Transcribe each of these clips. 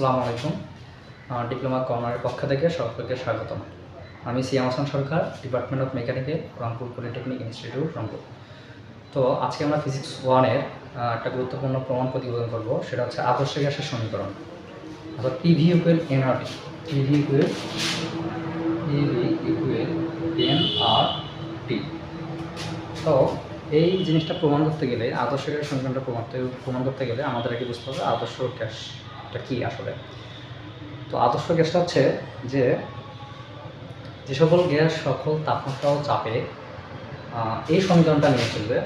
আসসালামু আলাইকুম। ডিপ্লোমা কমার্সের পক্ষ থেকে সকলকে স্বাগতম। আমি Siam Hasan Sarkar, department of mechanical, Rangpur polytechnic institute, Rangpur. তো আজকে আমরা ফিজিক্স 1-এর একটা গুরুত্বপূর্ণ প্রমাণ প্রতিপাদন করব, সেটা হচ্ছে আদর্শ গ্যাসের সমীকরণ অর্থাৎ PV equal nRT. PV equal nRT. তো এই জিনিসটা প্রমাণ করতে গেলে, আদর্শ গ্যাসের সমীকরণটা প্রমাণ করতে গেলে আমাদের আগে বুঝতে হবে আদর্শ গ্যাসটা কী আসলে। তো আদর্শ গ্যাসটা হচ্ছে যে সকল গ্যাস সকল তাপমাত্রা ও চাপে এই সমীকরণটা নিয়ে চলবে,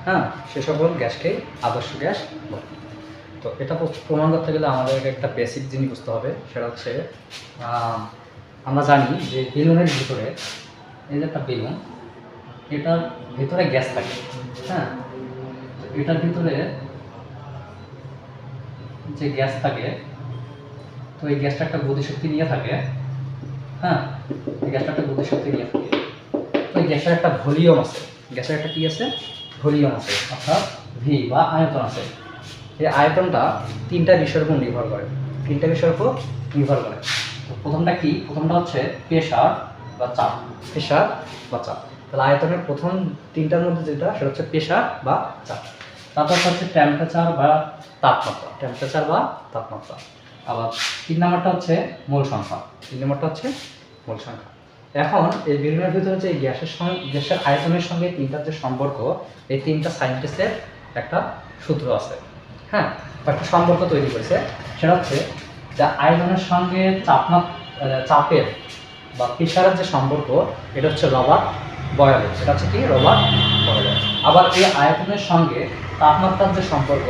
হ্যাঁ, সে সকল গ্যাসকেই আদর্শ গ্যাস বলে। তো এটা প্রমাণ করতে গেলে আমাদেরকে একটা বেসিক জিনিস বুঝতে হবে, সেটা হচ্ছে আমরা জানি যে বেলুনের ভিতরে, এই যে একটা বেলুন, এটার ভিতরে গ্যাস থাকে, হ্যাঁ, এটার ভিতরে যে গ্যাস থাকে, তো এই গ্যাসটা একটা গতিশক্তি নিয়ে থাকে, হ্যাঁ, এই গ্যাসটা একটা গতিশক্তি নিয়ে থাকে। তো এই গ্যাসের একটা ভলিউম আছে, গ্যাসের একটা কি আছে, ভলিউম আছে, অর্থাৎ ভি বা আয়তন আছে। এই আয়তনটা তিনটা বিষয়ের উপর নির্ভর করে, তিনটা বিষয়ের উপর নির্ভর করে। তো প্রথমটা কি? প্রথমটা হচ্ছে প্রেশার বা চাপ। প্রেশার বা চাপ। তাহলে আয়তনের প্রথম তিনটার মধ্যে যেটা, সেটা হচ্ছে প্রেশার বা চাপ। তারপর হচ্ছে টেম্পারেচার বা তাপমাত্রা, টেম্পারেচার বা তাপমাত্রা। আবার তিন নম্বরটা হচ্ছে মোল সংখ্যা, তিন নম্বরটা হচ্ছে মোল সংখ্যা। এখন এই বেলুনের ভিতরে যে গ্যাসের আয়তনের সঙ্গে তিনটার যে সম্পর্ক, এই তিনটা সায়েন্টিস্টের একটা সূত্র আছে, হ্যাঁ, একটা সম্পর্ক তৈরি করেছে। সেটা হচ্ছে যে আয়তনের সঙ্গে চাপের বা প্রেশারের যে সম্পর্ক, এটা হচ্ছে রবার্ট বয়েলের। সেটা হচ্ছে কি? রবার্ট বয়েলের। আবার এই আয়তনের সঙ্গে তাপমাত্রার যে সম্পর্ক,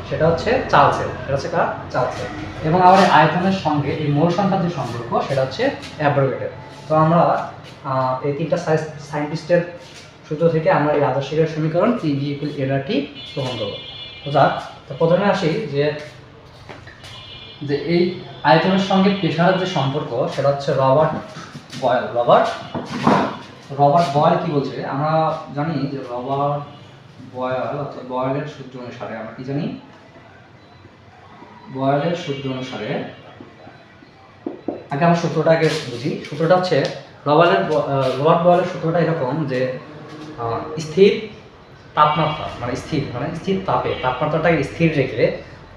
সেটা হচ্ছে চার্লসের। সেটা হচ্ছে কার? চার্লসের। এবং আবার এই আয়তনের সঙ্গে এই মোল সংখ্যার যে সম্পর্ক, সেটা হচ্ছে অ্যাভোগাড্রোর। তো আমরা এই তিনটা সায়েন্টিস্টের সূত্র থেকে আমরা এই আদর্শ গ্যাসের সমীকরণ পিভি ইকুয়াল এনআরটি প্রমাণ করব। তো যাক, তো প্রথমে আসি যে এই আয়তনের সঙ্গে প্রেশারের যে সম্পর্ক, সেটা হচ্ছে রবার্ট বয়েল। রবার্ট বয়েল কি বলছে? আমরা জানি যে রবার্ট বয়েল অর্থাৎ বয়েলের সূত্র অনুসারে আমরা কি জানি? বয়েলের সূত্র অনুসারে আগে আমরা সূত্রটা আগে বুঝি। সূত্রটা হচ্ছে রবার্ট বয়েলের সূত্রটা এরকম যে স্থির তাপমাত্রা মানে স্থির তাপমাত্রাটাকে স্থির রেখে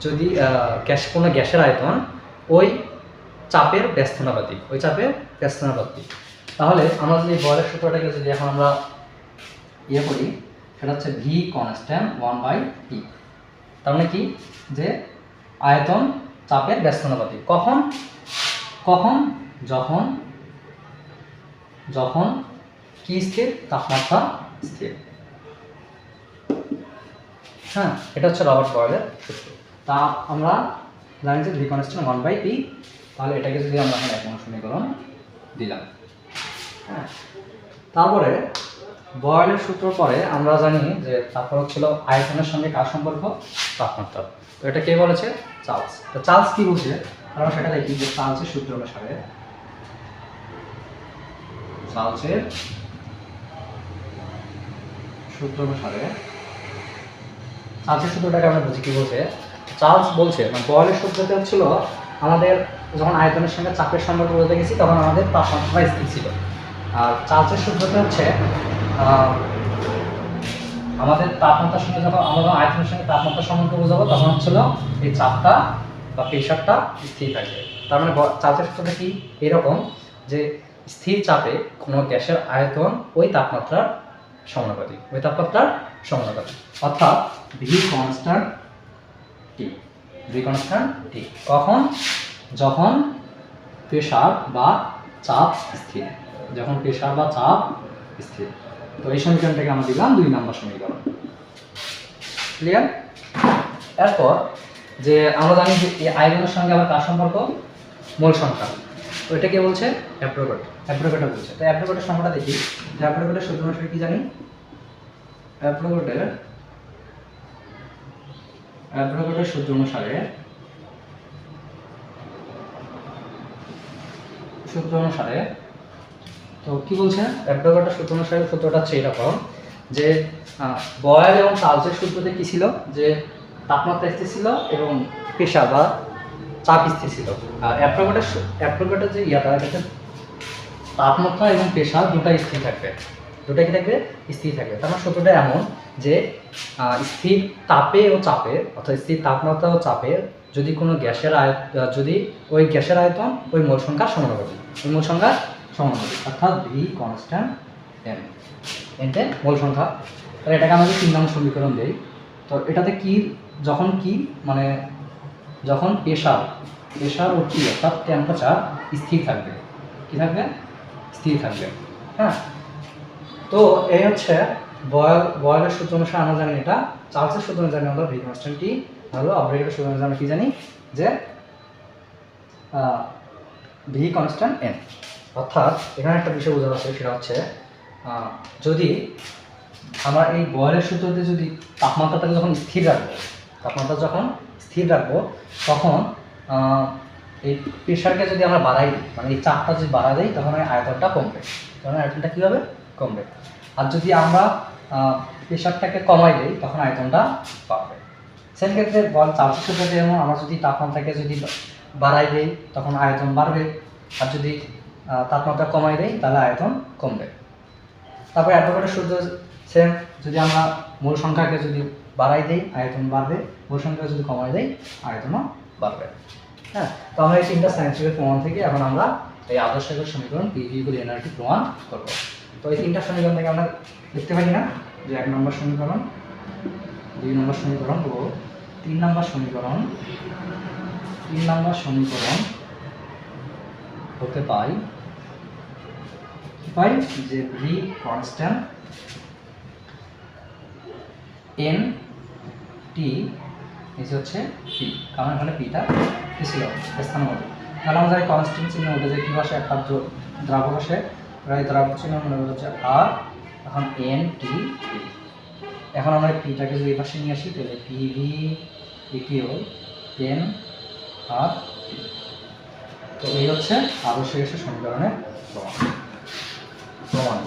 যদি কোনো গ্যাসের আয়তন ওই চাপের ব্যস্তানুপাতিক, তাহলে আমরা যদি বয়েলের সূত্রটাকে যদি এখন আমরা করি, সেটা হচ্ছে ভি কনস্ট্যান্ট 1/T। তার মানে কি? যে আয়তন চাপের ব্যস্তানুপাতিক। কখন যখন কি স্থির? তাপমাত্রা স্থির। হ্যাঁ, এটা হচ্ছে রবার্ট বয়েলের সূত্র। তা আমরা জানি যে ভি কনস্ট্যান্ট 1/T। তাহলে এটাকে যদি আমরা এখন 1 নং সমীকরণ দিলাম, হ্যাঁ, তারপরে বয়েলের সূত্র পরে আমরা জানি যে তারপর হচ্ছিল আয়তনের সঙ্গে কার সম্পর্ক? তাপমাত্রা। তো এটা কে বলেছে? চার্লস। তো চার্লস কি বলছে? আমরা সেটা দেখি যে চার্লসের সূত্র অনুসারে চার্লসের সূত্রটাকে আমরা বুঝি। কি বলছে চার্লস? বলছে মানে বয়েলের সূত্রতে হচ্ছিল আমাদের যখন আয়তনের সঙ্গে চাপের সম্পর্ক বলতে গেছি, তখন আমাদের তাপমাত্রা স্থির ছিল। আর চার্লসের সূত্রতে হচ্ছে আমাদের তাপমাত্রার সঙ্গে যখন আমরা আয়তনের সঙ্গে তাপমাত্রার সম্পর্ক বোঝাবো, তখন হচ্ছিল এই চাপটা বা প্রেশারটা স্থির থাকবে। তার মানে চার্লসের সূত্রটা কি? এরকম যে স্থির চাপে কোনো গ্যাসের আয়তন ওই তাপমাত্রার সমানুপাতিক, অর্থাৎ ভি কনস্ট্যান্ট টি। কখন? যখন প্রেশার বা চাপ স্থির। তো এই সমীকরণটাকে আমরা দিলাম 2 নম্বর সমীকরণ। ক্লিয়ার? এরপর যে আমরা জানি যে এই আয়তনের সঙ্গে আবার কার সম্পর্ক? মোল সংখ্যা। তো এটা কে বলছে? অ্যাভোগাড্রো বলছে। তো অ্যাভোগাড্রোর সংখ্যাটা দেখি। অ্যাভোগাড্রোর সূত্র অনুসারে কি জানি? অ্যাভোগাড্রোর সূত্র অনুসারে তো কি বলছে? অ্যাভোগাড্রোর সূত্র অনুসারে সূত্রটা হচ্ছে এরকম যে বয়েল এবং চার্লসের সূত্রতে কি ছিল? যে তাপমাত্রা স্থির ছিল এবং প্রেশার বা চাপ স্থির ছিল। আর অ্যাপ্রোগেটের যে ইয়াটা এটাতে তাপমাত্রা এবং প্রেশার দুটাই স্থির থাকবে, দুটাই কি থাকবে? স্থির থাকবে। তার মানে সূত্রটা এমন যে স্থির তাপে ও চাপে, অর্থাৎ স্থির তাপমাত্রা ও চাপে যদি কোনো গ্যাসের যদি ওই গ্যাসের আয়তন ওই মোল সংখ্যার সমানুপাতিক, ওই মোল সংখ্যার সমানুপাতিক, অর্থাৎ ভি কনস্ট্যান্ট এন, এনতে মোল সংখ্যা। তাহলে এটাকে আমাদের 3 নং সমীকরণ দেই। তো এটাতে কি, যখন কি মানে যখন প্রেশার ও টি অর্থাৎ টেম্পারেচার স্থির থাকবে, কি থাকবে? স্থির থাকবে। হ্যাঁ, তো এই হচ্ছে বয়েলের সূত্র অনুসারে আমরা জানি এটা, চার্লসের সূত্র অনুসারে জানি আমরা ভি কনস্ট্যান্ট টি, ভালো অব্রেগের সূত্র অনুসারে আমরা কি জানি যে ভি কনস্ট্যান্ট এন। অর্থাৎ এখানে একটা বিষয় বোঝা যাচ্ছে, সেটা হচ্ছে যদি আমরা এই বয়েলের সূত্রতে যদি তাপমাত্রাটাকে যখন স্থির রাখবো, তাপমাত্রা যখন স্থির রাখবো তখন এই প্রেশারকে যদি আমরা বাড়াই দিই, মানে এই চাপটা যদি বাড়া দেই, তখন এই আয়তনটা কমবে, তখন আয়তনটা কী হবে? কমবে। আর যদি আমরা প্রেশারটাকে কমাই দিই, তখন আয়তনটা বাড়বে। সেক্ষেত্রে বল চার্লসের সূত্রতে যেমন আমরা যদি তাপমাত্রাকে যদি বাড়াই দিই, তখন আয়তন বাড়বে, আর যদি তাপমাত্রা কমাই দেই তাহলে আয়তন কমবে। তারপরে অ্যাভোগাড্রোর সূত্র সেম, যদি আমরা মূল সংখ্যাকে যদি বাড়াই দেই আয়তন বাড়বে, মূল সংখ্যা যদি কমাই দেই আয়তনও বাড়বে। হ্যাঁ, তো আমরা এই 3টা সায়েন্টিফিক প্রমাণ থেকে এখন আমরা এই আদর্শ সমীকরণ পিভি ইকুয়াল এনআরটি প্রমাণ করব। তো এই 3টা সমীকরণ থেকে আমরা লিখতে পারি না যে 1 নম্বর সমীকরণ, 2 নম্বর সমীকরণ ও 3 নম্বর সমীকরণ, 3 নম্বর সমীকরণ হতে পাই যে ভি কনস্ট্যান্ট এন টি এই হচ্ছে পি, কারণ এখানে পিটা কি ছিল? স্থানের মধ্যে। তাহলে আমরা জানি কনস্ট্যান্ট চিহ্ন উঠে যে কী বসে? একটা দ্রাবক বসে, প্রায় দ্রাবক চিহ্ন মনে হচ্ছে আর, এখন এন টি পি। এখন আমরা পিটাকে যদি এই পাশে নিয়ে আসি, তাহলে পিভি ইকুয়াল এন আর পি। তো এই হচ্ছে আদর্শ গ্যাসের সমীকরণের প্রমাণ।